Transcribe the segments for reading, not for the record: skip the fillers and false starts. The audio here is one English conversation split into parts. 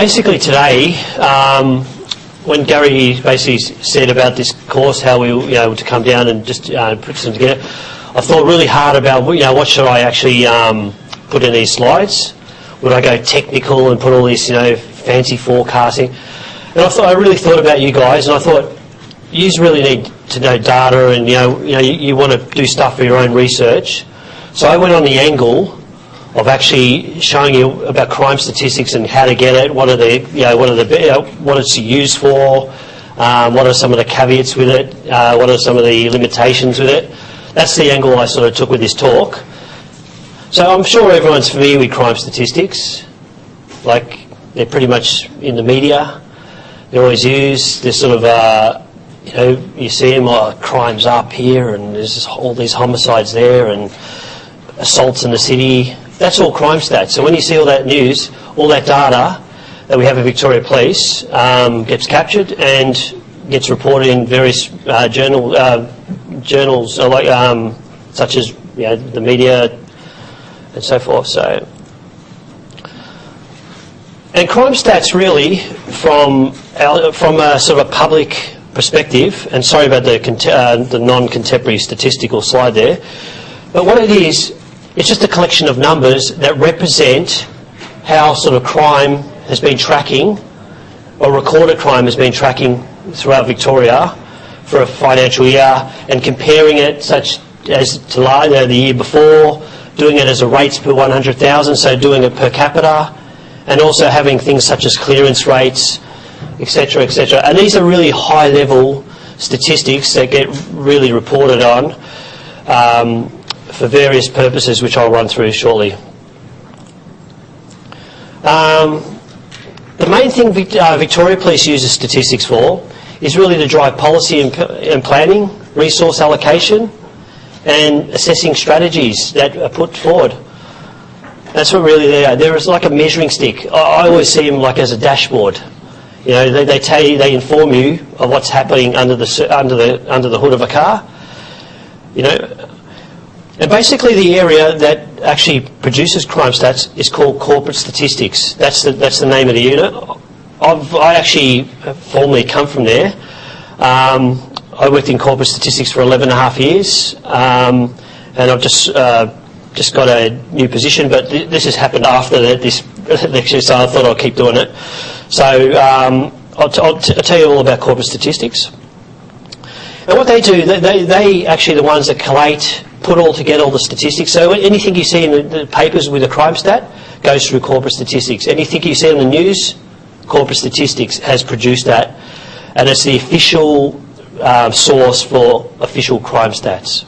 Basically today, when Gary basically said about this course, how we were able to come down and just put some together, I thought really hard about what should I actually put in these slides. Would I go technical and put all this fancy forecasting? And I really thought about you guys, and I thought you really need to know data, and you want to do stuff for your own research. So I went on the angle of actually showing you about crime statistics and how to get it, what it's used for, what are some of the caveats with it, what are some of the limitations with it. That's the angle I sort of took with this talk. So I'm sure everyone's familiar with crime statistics. Like, they're pretty much in the media. They're always used. They're sort of, you see them, crime's up here, and there's all these homicides there, and assaults in the city. That's all crime stats. So when you see all that news, all that data that we have at Victoria Police gets captured and gets reported in various journals such as the media and so forth. And crime stats really, from a sort of a public perspective, and sorry about the non-contemporary statistical slide there, but what it is, it's just a collection of numbers that represent how sort of crime has been tracking, or recorded crime has been tracking throughout Victoria for a financial year, and comparing it such as to the year before, doing it as a rates per 100,000, so doing it per capita, and also having things such as clearance rates, etc., etc. And these are really high-level statistics that get really reported on for various purposes, which I'll run through shortly. The main thing Victoria Police uses statistics for is really to drive policy and planning, resource allocation, and assessing strategies that are put forward. That's what really they are. They're like a measuring stick. I always see them like as a dashboard. They tell you, they inform you of what's happening under the hood of a car. And basically the area that actually produces crime stats is called corporate statistics. That's the name of the unit. I actually formerly come from there. I worked in corporate statistics for 11 and a half years, and I've just got a new position, but this has happened after this lecture, so I thought I'd keep doing it. So I'll tell you all about corporate statistics. And what they do, they actually the ones that collate, put all together all the statistics. So anything you see in the papers with a crime stat goes through corporate statistics. Anything you see on the news, corporate statistics has produced that, and it's the official source for official crime stats.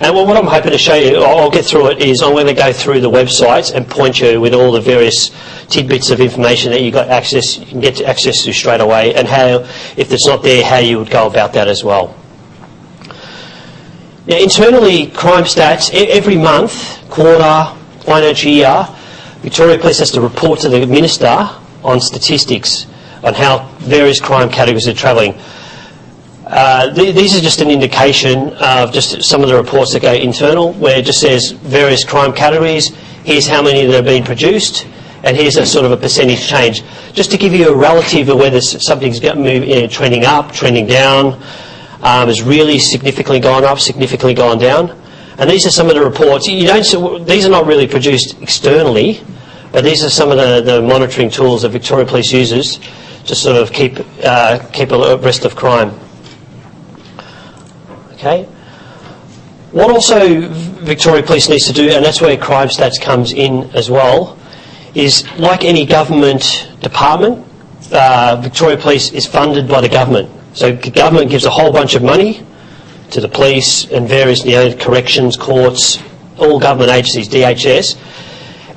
And what I'm hoping to show you, I'll get through it, is I'm going to go through the websites and point you with all the various tidbits of information that you can get access to straight away, and how, if it's not there, how you would go about that as well. Now, internally, crime stats, every month, quarter, financial year, Victoria Police has to report to the Minister on statistics on how various crime categories are travelling. These are just an indication of just some of the reports that go internal, where it just says various crime categories, here's how many that have been produced, and here's a sort of a percentage change. Just to give you a relative of whether something's trending up, trending down, has really significantly gone up, significantly gone down. And these are some of the reports. These are not really produced externally, but these are some of the monitoring tools that Victoria Police uses to sort of keep abreast of crime. Okay. What also Victoria Police needs to do, and that's where crime stats comes in as well, is like any government department, Victoria Police is funded by the government. So the government gives a whole bunch of money to the police and various corrections, courts, all government agencies, DHS.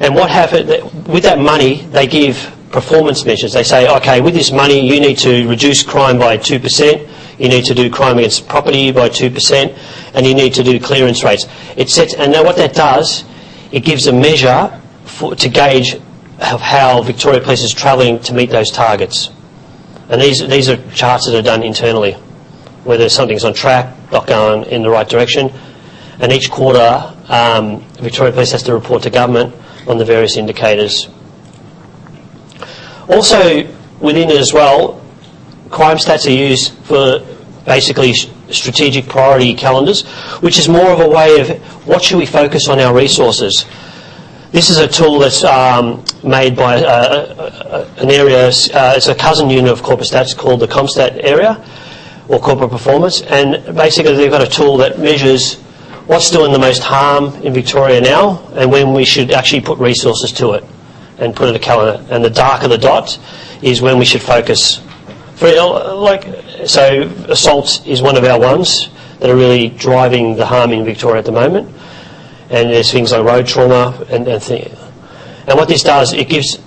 And what happened, with that money, they give performance measures. They say, okay, with this money, you need to reduce crime by 2%, you need to do crime against property by 2%, and you need to do clearance rates. And now what that does, it gives a measure to gauge of how Victoria Police is travelling to meet those targets. And these are charts that are done internally, whether something's on track, not going in the right direction. And each quarter, Victoria Police has to report to government on the various indicators. Also, within it as well, crime stats are used for basically strategic priority calendars, which is more of a way of what should we focus on our resources. This is a tool that's made by an area, it's a cousin unit of corporate stats called the CompStat area, or corporate performance, and basically they've got a tool that measures what's doing the most harm in Victoria now and when we should actually put resources to it and put it in a calendar. And the darker the dot is when we should focus. So assault is one of our ones that are really driving the harm in Victoria at the moment. And there's things like road trauma and what this does, it gives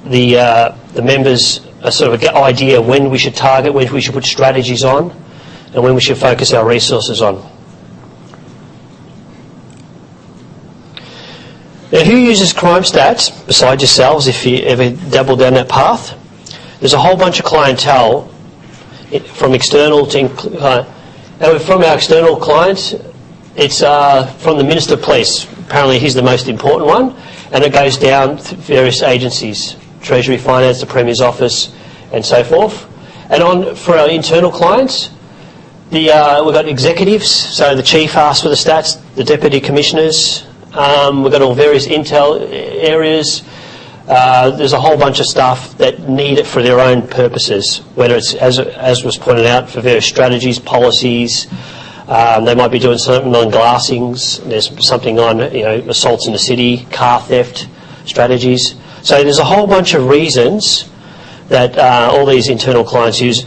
the members a sort of idea when we should target, when we should put strategies on, and when we should focus our resources on. Now, who uses crime stats besides yourselves? If you ever dabble down that path, there's a whole bunch of clientele from external to from our external clients. It's from the Minister of Police. Apparently he's the most important one, and it goes down to various agencies, Treasury, Finance, the Premier's Office, and so forth. And for our internal clients, we've got executives, so the Chief asks for the stats, the Deputy Commissioners, we've got all various intel areas. There's a whole bunch of stuff that need it for their own purposes, whether it's, as was pointed out, for various strategies, policies. They might be doing something on glassings. There's something on assaults in the city, car theft strategies. So there's a whole bunch of reasons that all these internal clients use.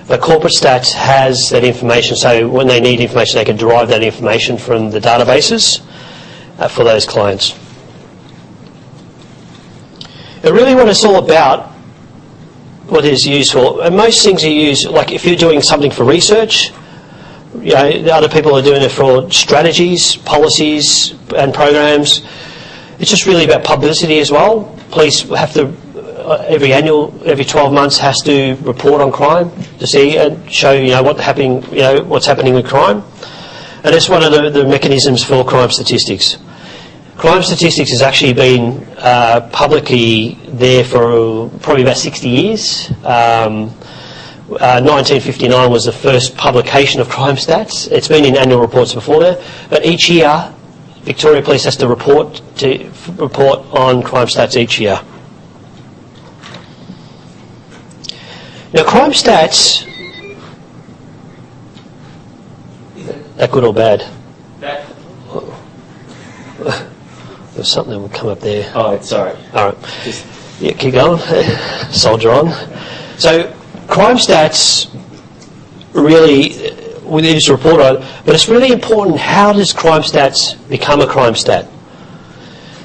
But corporate stats has that information, so when they need information, they can derive that information from the databases for those clients. And really what it's all about, what it is used for, and most things are used, like if you're doing something for research, the other people are doing it for strategies, policies and programs. It's just really about publicity as well. Police have to, every 12 months has to report on crime to see and show what's happening with crime. And it's one of the mechanisms for crime statistics. Crime statistics has actually been publicly there for probably about 60 years. 1959 was the first publication of crime stats. It's been in annual reports before that, but each year Victoria Police has to report on crime stats each year. Now, crime stats, that good or bad? Bad. There's something that will come up there. Oh, it's all right. All right. Yeah, keep going. Soldier on. So, crime stats really, we need to report on, but it's really important, how does crime stats become a crime stat?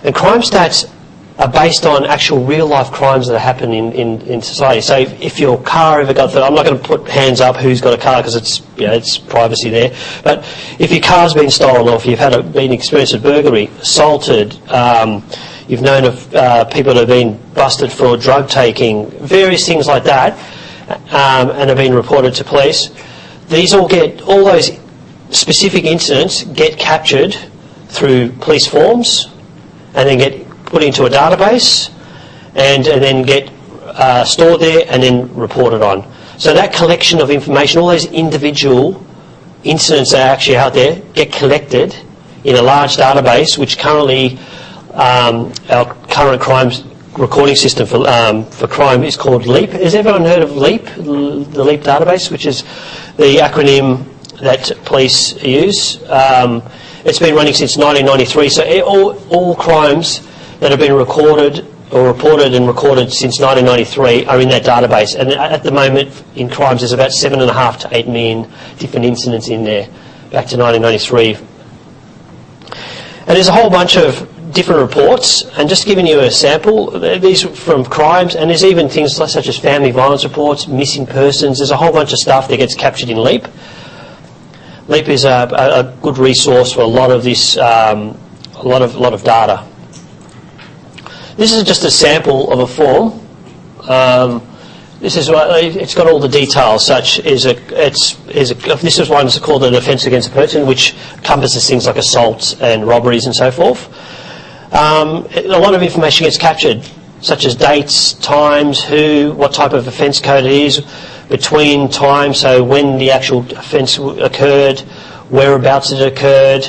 And crime stats are based on actual real-life crimes that happen in society. So if your car ever got, I'm not going to put hands up who's got a car because it's privacy there, but if your car's been stolen or if you've been experienced a burglary, assaulted, you've known of people that have been busted for drug taking, various things like that, and have been reported to police, all those specific incidents get captured through police forms and then get put into a database and then get stored there and then reported on. So that collection of information, all those individual incidents that are actually out there, get collected in a large database, which currently our current crimes recording system for crime is called LEAP. Has everyone heard of LEAP, the LEAP database, which is the acronym that police use? It's been running since 1993, so all crimes that have been recorded or reported and recorded since 1993 are in that database. And at the moment in crimes there's about 7.5 to 8 million different incidents in there, back to 1993. And there's a whole bunch of different reports, and just giving you a sample, these from crimes, and there's even things such as family violence reports, missing persons. There's a whole bunch of stuff that gets captured in LEAP. LEAP is a good resource for a lot of this, a lot of data. This is just a sample of a form. This is it's got all the details. This is one that's called an offence against a person, which encompasses things like assaults and robberies and so forth. A lot of information gets captured. such as dates, times, who, what type of offence code it is, between times, so when the actual offence occurred, whereabouts it occurred,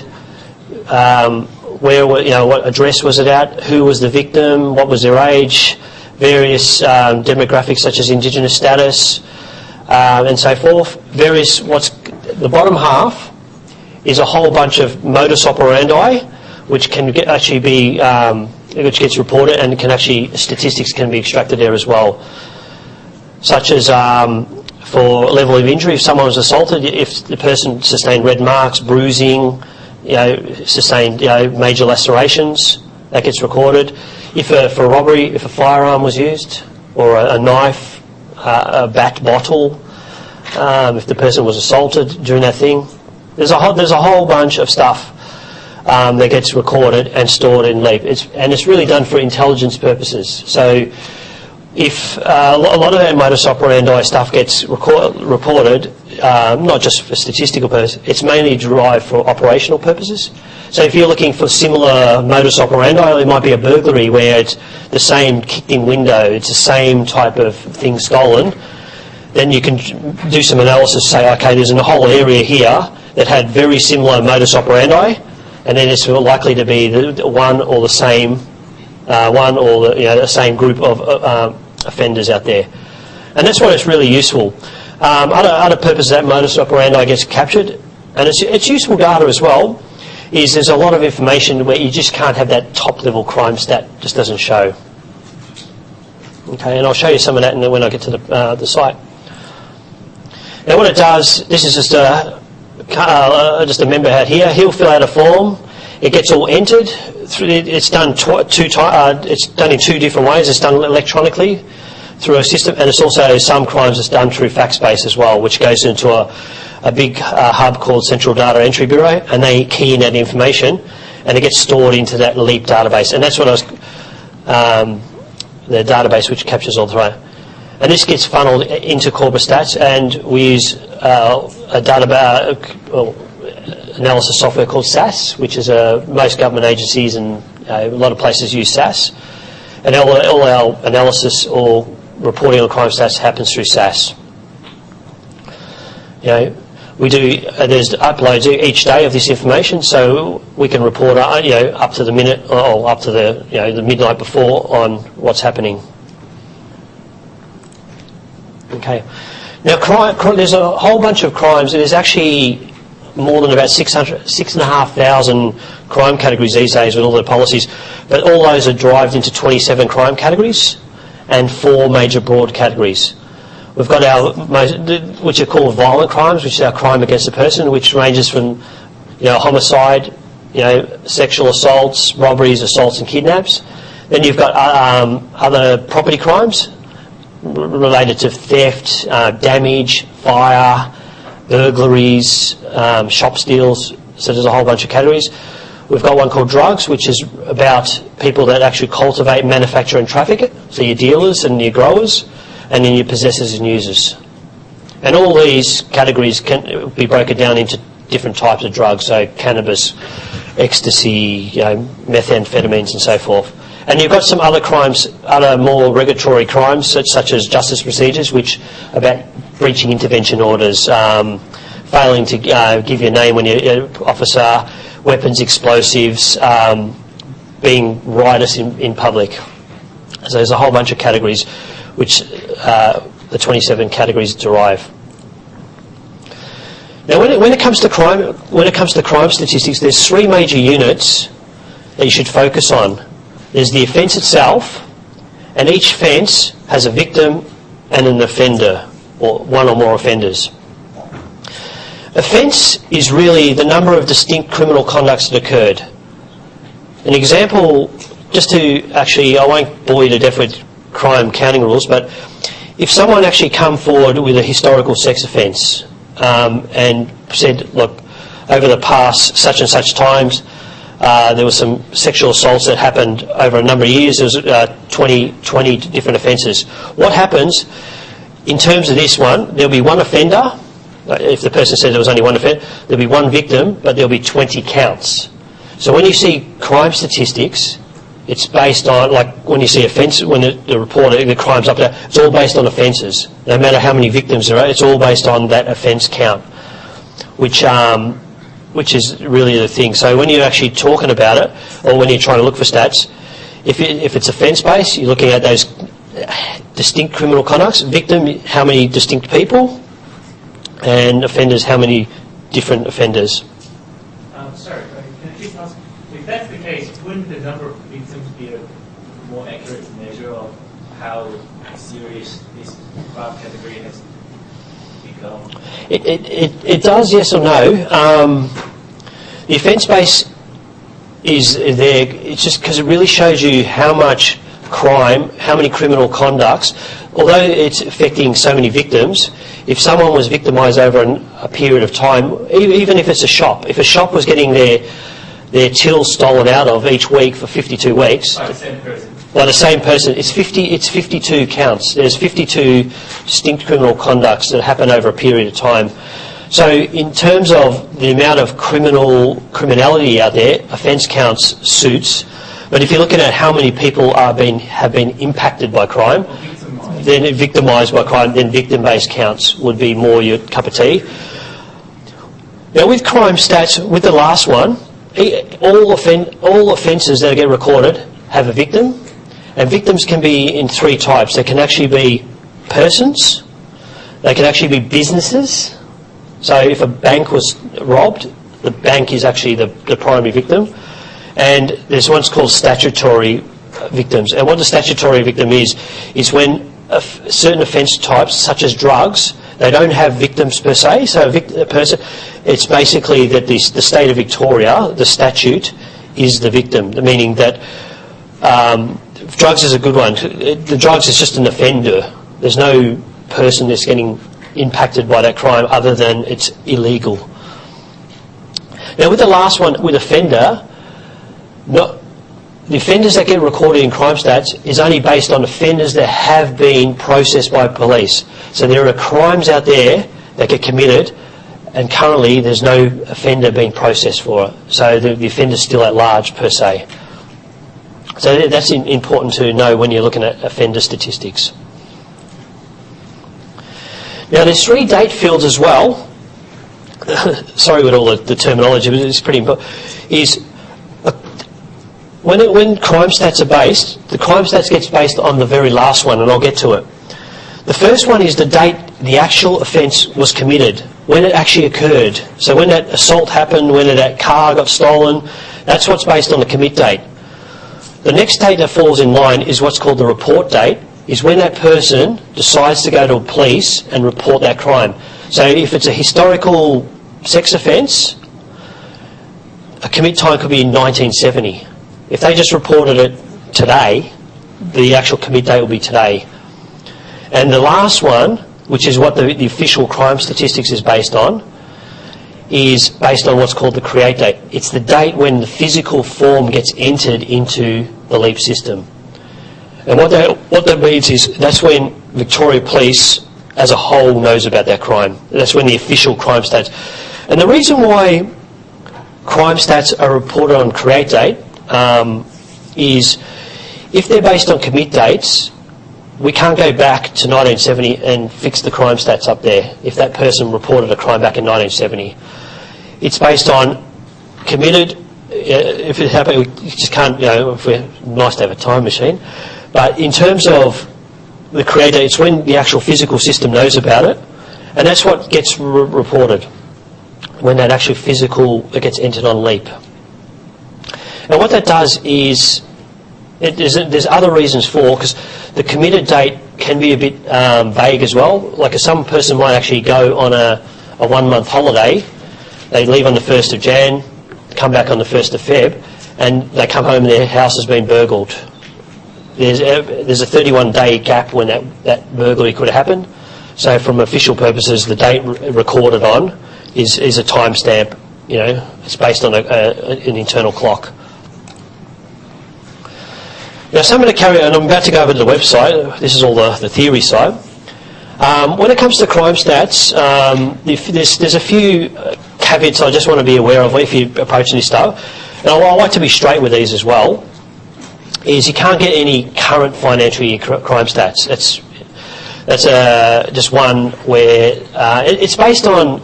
what address was it at, who was the victim, what was their age, various demographics such as Indigenous status, and so forth. The bottom half is a whole bunch of modus operandi, which can actually be, which gets reported, and statistics can be extracted there as well. Such as for level of injury, if someone was assaulted, if the person sustained red marks, bruising, sustained major lacerations, that gets recorded. If for robbery, if a firearm was used, or a knife, a bat bottle, if the person was assaulted during that thing, there's a whole bunch of stuff that gets recorded and stored in LEAP. It's really done for intelligence purposes. So if a lot of that modus operandi stuff gets reported, not just for statistical purposes, it's mainly derived for operational purposes. So if you're looking for similar modus operandi, it might be a burglary where it's the same kicked-in window, it's the same type of thing stolen, then you can do some analysis, say, okay, there's a whole area here that had very similar modus operandi, and then it's likely to be the one or the same the same group of offenders out there. And that's why it's really useful. Other purposes that modus operandi gets captured, and it's useful data as well, is there's a lot of information where you just can't have that top-level crime stat, just doesn't show. Okay, and I'll show you some of that when I get to the site. Now what it does, this is just a member out here. He'll fill out a form. It gets all entered. It's done it's done in two different ways. It's done electronically through a system, and it's also some crimes it's done through fax-based as well, which goes into a big hub called Central Data Entry Bureau, and they key in that information, and it gets stored into that LEAP database, and that's what the database which captures all through. And this gets funneled into Corpus Stats, and we use a analysis software called SAS, which is most government agencies and a lot of places use SAS. And all our analysis or reporting on crime stats happens through SAS. We do there's uploads each day of this information, so we can report up to the minute or up to the midnight before on what's happening. Okay. Now, there's a whole bunch of crimes. There's actually more than about 6,500 crime categories these days with all the policies, but all those are derived into 27 crime categories and 4 major broad categories. We've got our which are called violent crimes, which is our crime against a person, which ranges from homicide, sexual assaults, robberies, assaults, and kidnaps. Then you've got other property crimes related to theft, damage, fire, burglaries, shop steals. So there's a whole bunch of categories. We've got one called drugs, which is about people that actually cultivate, manufacture and traffic it. So your dealers and your growers, and then your possessors and users. And all these categories can be broken down into different types of drugs, so cannabis, ecstasy, methamphetamines and so forth. And you've got some other crimes, other more regulatory crimes, such as justice procedures, which are about breaching intervention orders, failing to give your name when you're an officer, weapons, explosives, being riotous in public. So there's a whole bunch of categories which the 27 categories derive. Now, when it comes to crime statistics, there's 3 major units that you should focus on. There's the offence itself, and each offence has a victim and an offender, or one or more offenders. Offence is really the number of distinct criminal conducts that occurred. An example, just to actually, I won't bore you to death with crime counting rules, but if someone actually come forward with a historical sex offence and said, look, over the past such and such times, there were some sexual assaults that happened over a number of years. There was 20 different offences. What happens in terms of this one? There'll be one offender. If the person said there was only one offender, there'll be one victim, but there'll be 20 counts. So when you see crime statistics, It's based on, like when you see offence, when the report, the crime's up there, it's all based on offences. No matter how many victims there are, it's all based on that offence count, which is really the thing. So when you're actually talking about it, or when you're trying to look for stats, if it's offence-based, you're looking at those distinct criminal conducts. Victim, how many distinct people, and offenders, how many different offenders. Sorry, can I just ask, if that's the case, wouldn't the number of victims be a more accurate measure of how serious this crime category has become? It does, yes or no. The offence base is there, it's just because it really shows you how much crime, how many criminal conducts, although it's affecting so many victims. If someone was victimised over a period of time, even if it's a shop, if a shop was getting their till stolen out of each week for 52 weeks, by the same person. By the same person, it's 52 counts. There's 52 distinct criminal conducts that happen over a period of time. So in terms of the amount of criminality out there, offence counts suits. But if you're looking at how many people have been impacted by crime, then victimised by crime, then victim-based counts would be more your cup of tea. Now with crime stats, with the last one, all offences that get recorded have a victim, and victims can be in three types. They can actually be persons, they can actually be businesses. So if a bank was robbed, the bank is actually the primary victim. And there's what's called statutory victims. And what the statutory victim is when certain offence types, such as drugs, they don't have victims per se. So a person, it's basically that the state of Victoria, the statute, is the victim, meaning that drugs is a good one. The drugs is just an offender. There's no person that's getting impacted by that crime other than it's illegal. Now with the last one, with offender, the offenders that get recorded in crime stats is only based on offenders that have been processed by police. So there are crimes out there that get committed and currently there's no offender being processed for it. So the offender's still at large per se. So that's important to know when you're looking at offender statistics. Now there's 3 date fields as well. Sorry with all the terminology, but it's pretty important. When crime stats are based, the crime stats gets based on the very last one, and I'll get to it. The first one is the date the actual offence was committed, when it actually occurred. So when that assault happened, when that car got stolen, that's what's based on the commit date. The next date that falls in line is what's called the report date, is when that person decides to go to police and report that crime. So if it's a historical sex offence, a commit time could be in 1970. If they just reported it today, the actual commit date will be today. And the last one, which is what the official crime statistics is based on what's called the create date. It's the date when the physical form gets entered into the LEAP system. And what that means is that's when Victoria Police as a whole knows about that crime. That's when the official crime stats. And the reason why crime stats are reported on create date is if they're based on commit dates, we can't go back to 1970 and fix the crime stats up there if that person reported a crime back in 1970. It's based on committed. If it happened, we just can't, if we're nice to have a time machine. But in terms of the create date, it's when the actual physical system knows about it, and that's what gets reported, when that actual physical, it gets entered on LEAP. And what that does is, there's other reasons for, because the committed date can be a bit vague as well. Like some person might actually go on a 1-month holiday, they leave on the 1st of Jan, come back on the 1st of Feb, and they come home and their house has been burgled. There's a 31-day gap when that burglary could have happened. So from official purposes, the date recorded on is a timestamp. It's based on an internal clock. Now, so I'm going to carry on. I'm about to go over to the website. This is all the theory side. When it comes to crime stats, there's a few caveats I just want to be aware of if you're approaching this stuff. And I like to be straight with these as well. is you can't get any current financial year crime stats. That's just one where it's based on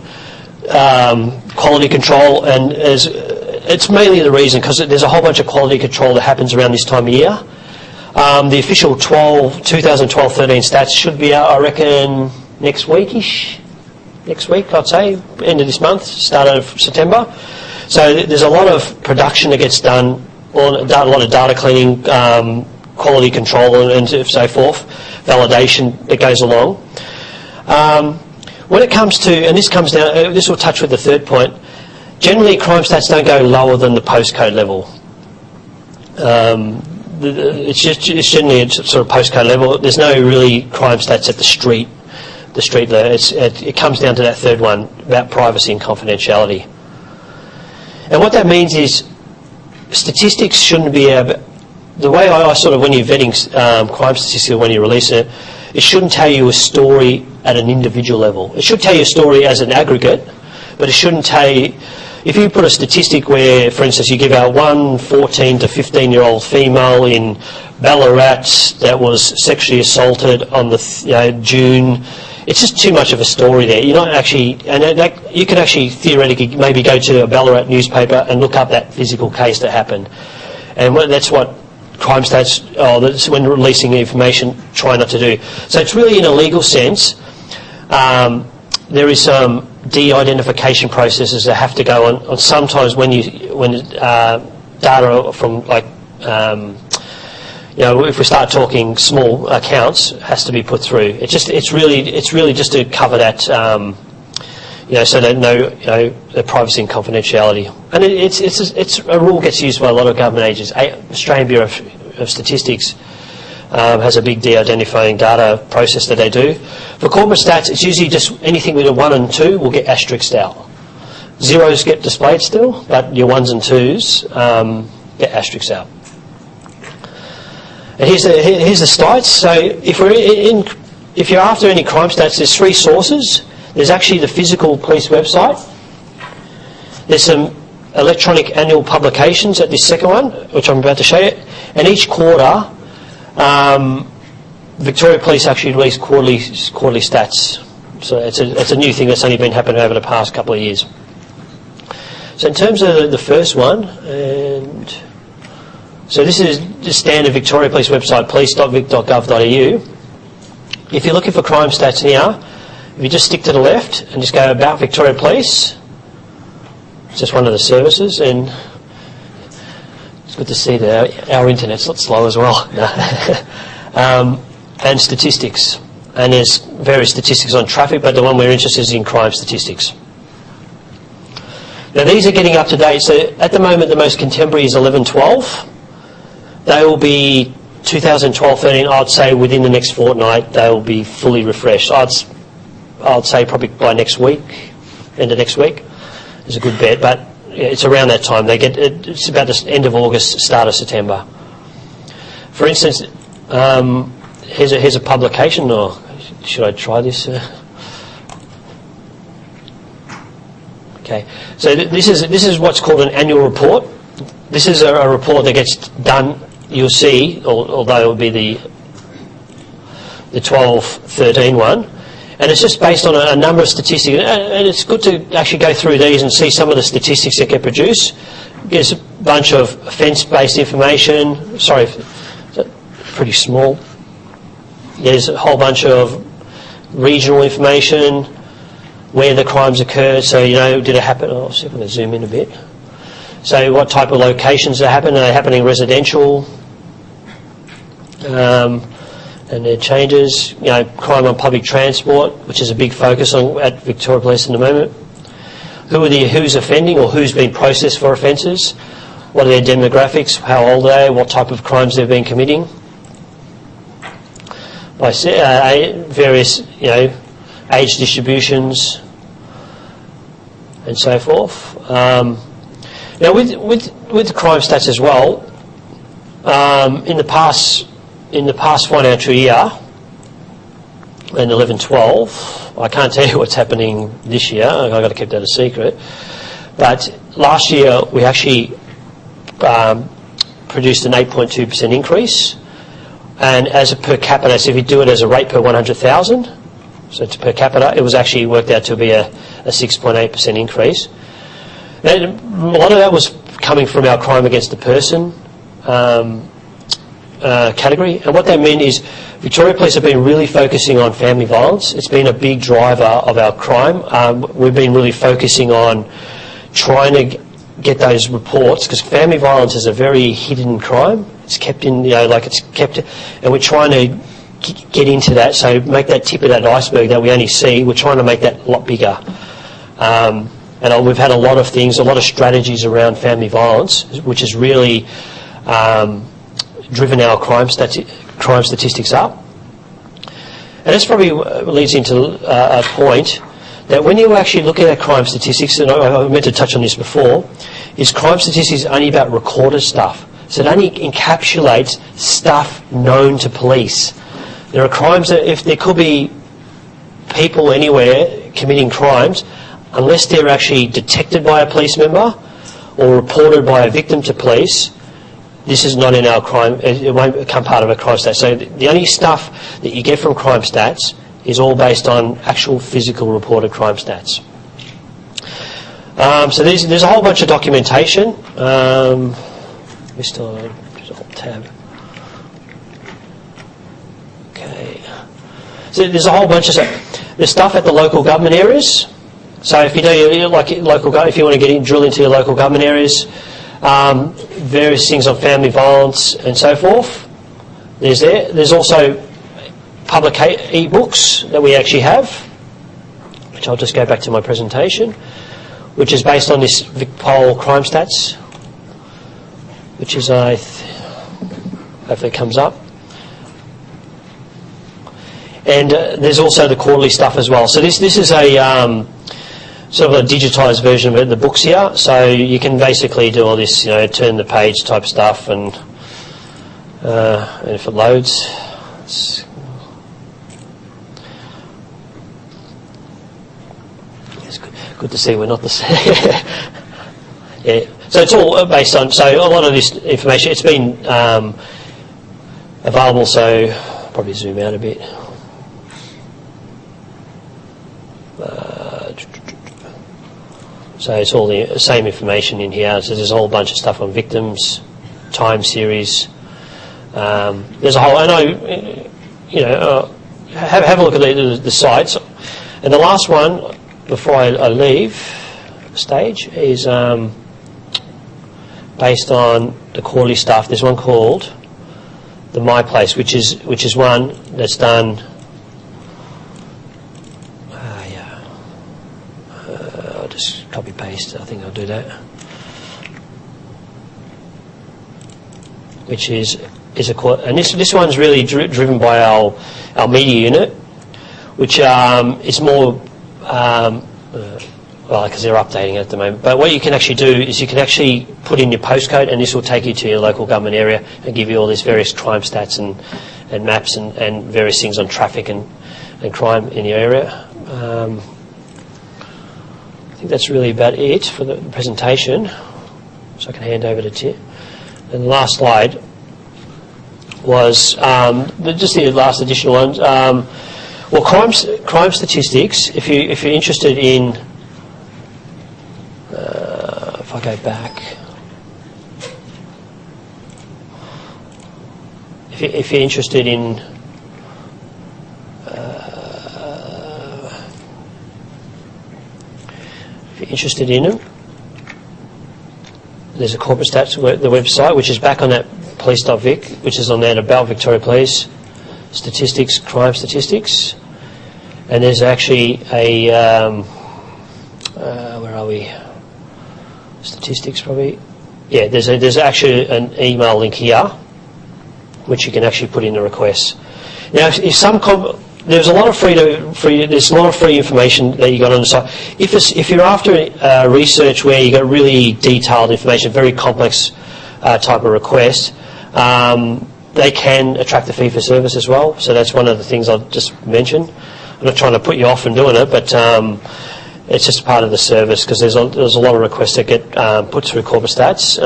quality control, and it's mainly the reason because there's a whole bunch of quality control that happens around this time of year. The official 2012-13 stats should be out, I reckon, next weekish. Next week, I'd say, end of this month, start of September. So there's a lot of production that gets done, a lot of data cleaning, quality control, and so forth, validation that goes along. When it comes to, and this comes down, this will touch with the third point, generally crime stats don't go lower than the postcode level. It's generally sort of postcode level. There's no really crime stats at the street level. It comes down to that third one about privacy and confidentiality. And what that means is statistics shouldn't be the way I sort of, when you're vetting crime statistics, when you release it, it shouldn't tell you a story at an individual level. It should tell you a story as an aggregate, but it shouldn't tell you, if you put a statistic where, for instance, you give out one 14 to 15-year-old female in Ballarat that was sexually assaulted on the June, it's just too much of a story there. You're not actually, and you could actually theoretically maybe go to a Ballarat newspaper and look up that physical case that happened, and that's what crime stats, that's when releasing information, try not to do. So it's really, in a legal sense, there is some de-identification processes that have to go on sometimes when data from, like, if we start talking small accounts, has to be put through. It's really just to cover that, so that the privacy and confidentiality. And it's a rule gets used by a lot of government agencies. Australian Bureau of Statistics has a big de-identifying data process that they do. For corporate stats, it's usually just anything with a 1 and 2 will get asterisked out. Zeros get displayed still, but your 1s and 2s get asterisked out. And here's the stats. So if you're after any crime stats, there's 3 sources. There's actually the physical police website. There's some electronic annual publications at this second one, which I'm about to show you. And each quarter, Victoria Police actually release quarterly stats. So it's a new thing that's only been happening over the past couple of years. So in terms of the first one, and so this is the standard Victoria Police website, police.vic.gov.au. If you're looking for crime stats here, if you just stick to the left and just go about Victoria Police, it's just one of the services, and it's good to see that our internet's not slow as well. And statistics. And there's various statistics on traffic, but the one we're interested in is in crime statistics. Now these are getting up to date. So at the moment the most contemporary is 11-12. They will be 2012-13, I'd say within the next fortnight they will be fully refreshed. I'd say probably by next week, end of next week is a good bet, but it's around that time. It's about the end of August, start of September. For instance, here's a publication, or should I try this? Okay, so this is what's called an annual report. This is a report that gets done. You'll see, although it will be the 12-13 one, and it's just based on a number of statistics. And it's good to actually go through these and see some of the statistics that get produced. There's a bunch of offence-based information. Sorry, pretty small. There's a whole bunch of regional information, where the crimes occurred. So, did it happen? I'll see if I can zoom in a bit. So what type of locations are happening? Are they happening residential? And their changes. Crime on public transport, which is a big focus at Victoria Police in the moment. Who's offending, or who's been processed for offences? What are their demographics? How old are they? What type of crimes they've been committing? By various, age distributions and so forth. Now, with the crime stats as well, in the past financial year, in 11-12, I can't tell you what's happening this year. I've got to keep that a secret. But last year we actually produced an 8.2% increase. And as a per capita, so if you do it as a rate per 100,000, so it's per capita, it was actually worked out to be a 6.8% increase. And a lot of that was coming from our crime against the person category. And what that meant is Victoria Police have been really focusing on family violence. It's been a big driver of our crime. We've been really focusing on trying to get those reports, because family violence is a very hidden crime. It's kept in, and we're trying to get into that, so make that tip of that iceberg that we only see, we're trying to make that a lot bigger. And we've had a lot of things, a lot of strategies around family violence, which has really driven our crime statistics up. And this probably leads into a point that when you actually look at our crime statistics, and I meant to touch on this before, is crime statistics only about recorded stuff. So it only encapsulates stuff known to police. There are crimes that, if there could be people anywhere committing crimes, unless they're actually detected by a police member or reported by a victim to police, this is not in our crime, it won't become part of a crime stat. So the only stuff that you get from crime stats is all based on actual physical reported crime stats. So there's a whole bunch of documentation. We still have a tab. Okay. So there's a whole bunch of stuff. There's stuff at the local government areas. So if you do if you want to drill into your local government areas, various things on family violence and so forth. There's also public e-books that we actually have, which I'll just go back to my presentation, which is based on this VicPol crime stats, which is hopefully it comes up. And there's also the quarterly stuff as well. So this is a sort of a digitised version of the books here. So you can basically do all this, turn the page type stuff, and if it loads, it's good to see we're not the same. Yeah. So it's all based on. So a lot of this information, it's been available. So probably zoom out a bit. So it's all the same information in here. So there's a whole bunch of stuff on victims, time series. There's a whole. I know, have a look at the sites. And the last one before I leave the stage is based on the quarterly stuff. There's one called the My Place, which is one that's done. I'll just copy paste. I think I'll do that. Which is a and this one's really driven by our media unit, which is more. Because they're updating it at the moment. But what you can actually do is you can actually put in your postcode, and this will take you to your local government area and give you all these various crime stats and maps and various things on traffic and crime in your area. I think that's really about it for the presentation. So I can hand over to Tim. And the last slide was just the last additional one. Well, crime statistics. If you're interested in, if I go back, if you're interested in, them, there's a corporate stats the website, which is back on that police.vic, which is on there about Victoria Police statistics, crime statistics. And there's actually a where are we? Statistics probably. Yeah, there's actually an email link here, which you can actually put in the request. Now, there's a lot of there's a lot of free information that you got on the site. If you're after research where you got really detailed information, very complex type of request, they can attract a fee for service as well. So that's one of the things I'll just mention. I'm not trying to put you off from doing it, but it's just part of the service, because there's a lot of requests that get put through Corporate Stats,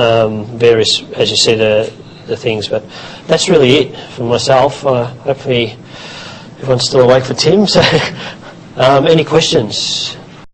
various, as you see, the things. But that's really it for myself. Hopefully everyone's still awake for Tim. So any questions?